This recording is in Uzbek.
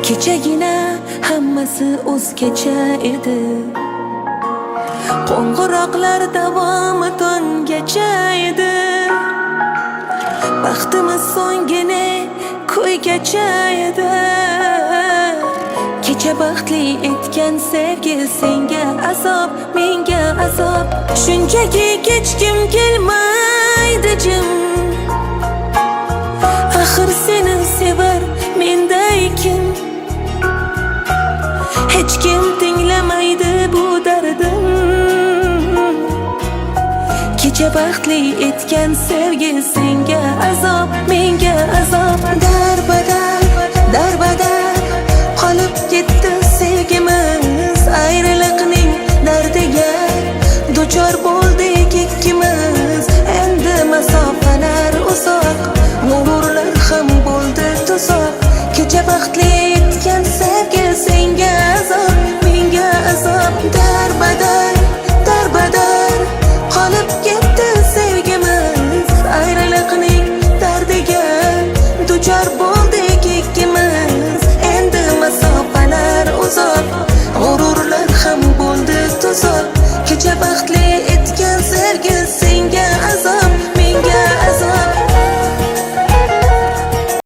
Kechagina hammasi o'zgacha edi. Qo'ng'iroqlar davomi tongacha edi. Baxtimiz so'nggina ko'ygacha edi. Kecha baxtli etgan sevgi senga azob, menga azob. Shunchaki kechkim kelmaydi jim. Axir seni sevar menday kim? Hech kim tinglamaydi bu dardim. Kecha baxtli etgan sevgi senga azob, menga azob. Darbadar qolib ketdi sevgimiz. Ayriliqning dardiga duchor bo'ldik ikkimiz. Endi masofalar uzoq, nurlar ham bo'ldi tuzoq. Kecha baxtli